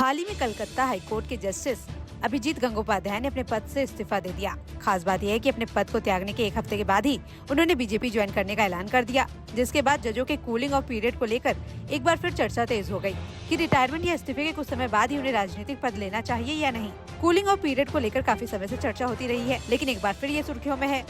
हाल ही में कलकत्ता हाईकोर्ट के जस्टिस अभिजीत गंगोपाध्याय ने अपने पद से इस्तीफा दे दिया। खास बात यह है कि अपने पद को त्यागने के एक हफ्ते के बाद ही उन्होंने बीजेपी ज्वाइन करने का ऐलान कर दिया, जिसके बाद जजों के कूलिंग ऑफ पीरियड को लेकर एक बार फिर चर्चा तेज हो गई कि रिटायरमेंट या इस्तीफे के कुछ समय बाद ही उन्हें राजनीतिक पद लेना चाहिए या नहीं। कूलिंग ऑफ पीरियड को लेकर काफी समय से चर्चा होती रही है, लेकिन एक बार फिर ये सुर्खियों में है।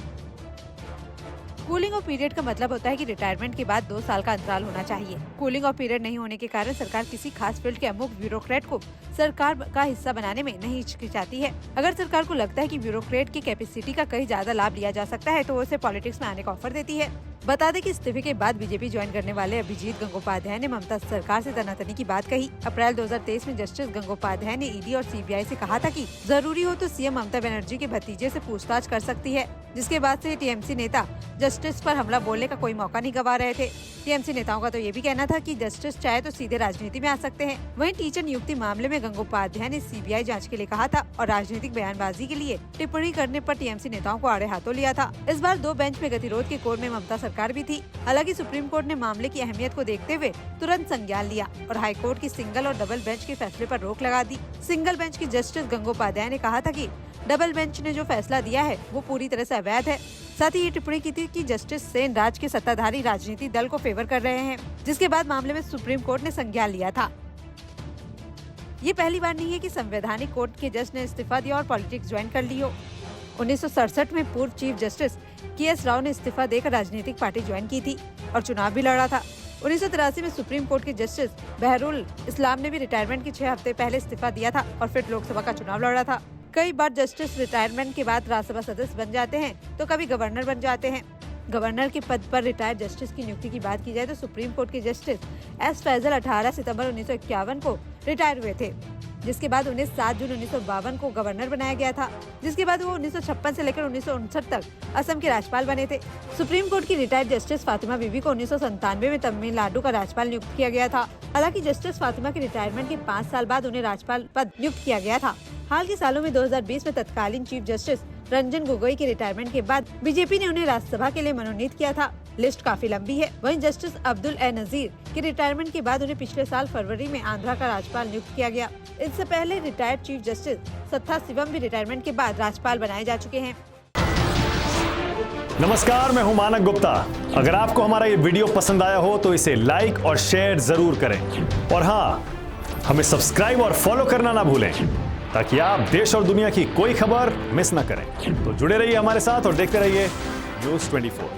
कूलिंग ऑफ पीरियड का मतलब होता है कि रिटायरमेंट के बाद 2 साल का अंतराल होना चाहिए। कूलिंग ऑफ पीरियड नहीं होने के कारण सरकार किसी खास फील्ड के अमुक ब्यूरोक्रेट को सरकार का हिस्सा बनाने में नहीं हिचकिचाती है। अगर सरकार को लगता है कि ब्यूरोक्रेट की कैपेसिटी का कहीं ज्यादा लाभ लिया जा सकता है तो वो उसे पॉलिटिक्स में आने का ऑफर देती है। बता दें कि इस्तीफे के बाद बीजेपी ज्वाइन करने वाले अभिजीत गंगोपाध्याय ने ममता सरकार से तनातनी की बात कही। अप्रैल 2023 में जस्टिस गंगोपाध्याय ने ईडी और सीबीआई से कहा था कि जरूरी हो तो सीएम ममता बनर्जी के भतीजे से पूछताछ कर सकती है, जिसके बाद से टीएमसी नेता जस्टिस पर हमला बोलने का कोई मौका नहीं गंवा रहे थे। टीएमसी नेताओं का तो ये भी कहना था कि जस्टिस चाहे तो सीधे राजनीति में आ सकते हैं। वहीं टीचर नियुक्ति मामले में गंगोपाध्याय ने सीबीआई जांच के लिए कहा था और राजनीतिक बयानबाजी के लिए टिप्पणी करने पर टीएमसी नेताओं को आड़े हाथों लिया था। इस बार 2 बेंच में गतिरोध के कोर में ममता सरकार भी थी। हालांकि सुप्रीम कोर्ट ने मामले की अहमियत को देखते हुए तुरंत संज्ञान लिया और हाई कोर्ट की सिंगल और डबल बेंच के फैसले पर रोक लगा दी। सिंगल बेंच की जस्टिस गंगोपाध्याय ने कहा था कि डबल बेंच ने जो फैसला दिया है वो पूरी तरह से अवैध है। साथ ही ये टिप्पणी की थी कि जस्टिस सेन राज्य के सत्ताधारी राजनीतिक दल को फेवर कर रहे हैं, जिसके बाद मामले में सुप्रीम कोर्ट ने संज्ञान लिया था। ये पहली बार नहीं है कि संवैधानिक कोर्ट के जज ने इस्तीफा दिया और पॉलिटिक्स ज्वाइन कर ली हो। 1967 में पूर्व चीफ जस्टिस के.एस. राव ने इस्तीफा देकर राजनीतिक पार्टी ज्वाइन की थी और चुनाव भी लड़ा था। 1983 में सुप्रीम कोर्ट के जस्टिस बहरुल इस्लाम ने भी रिटायरमेंट के 6 हफ्ते पहले इस्तीफा दिया था और फिर लोकसभा का चुनाव लड़ा था। कई बार जस्टिस रिटायरमेंट के बाद राज्यसभा सदस्य बन जाते हैं तो कभी गवर्नर बन जाते हैं। गवर्नर के पद पर रिटायर्ड जस्टिस की नियुक्ति की बात की जाए तो सुप्रीम कोर्ट के जस्टिस एस फैजल 18 सितंबर 1951 को रिटायर हुए थे, जिसके बाद उन्हें 7 जून 1952 को गवर्नर बनाया गया था, जिसके बाद वो 1956 से लेकर 1959 तक असम के राज्यपाल बने थे। सुप्रीम कोर्ट की रिटायर्ड जस्टिस फातिमा बीबी को 1997 में तमिलनाडु का राज्यपाल नियुक्त किया गया था। हालांकि जस्टिस फातिमा के रिटायरमेंट के 5 साल बाद उन्हें राज्यपाल पद नियुक्त किया गया था। हाल के सालों में 2020 में तत्कालीन चीफ जस्टिस रंजन गोगोई के रिटायरमेंट के बाद बीजेपी ने उन्हें राज्यसभा के लिए मनोनीत किया था। लिस्ट काफी लंबी है। वहीं जस्टिस अब्दुल ए नजीर के रिटायरमेंट के बाद उन्हें पिछले साल फरवरी में आंध्रा का राज्यपाल नियुक्त किया गया। इससे पहले रिटायर्ड चीफ जस्टिस सत्ता शिवम भी रिटायरमेंट के बाद राज्यपाल बनाए जा चुके हैं। नमस्कार, मैं हूं मानक गुप्ता। अगर आपको हमारा ये वीडियो पसंद आया हो तो इसे लाइक और शेयर जरूर करें और हाँ, हमें सब्सक्राइब और फॉलो करना ना भूलें ताकि आप देश और दुनिया की कोई खबर मिस ना करें। तो जुड़े रहिए हमारे साथ और देखते रहिए न्यूज़ 24।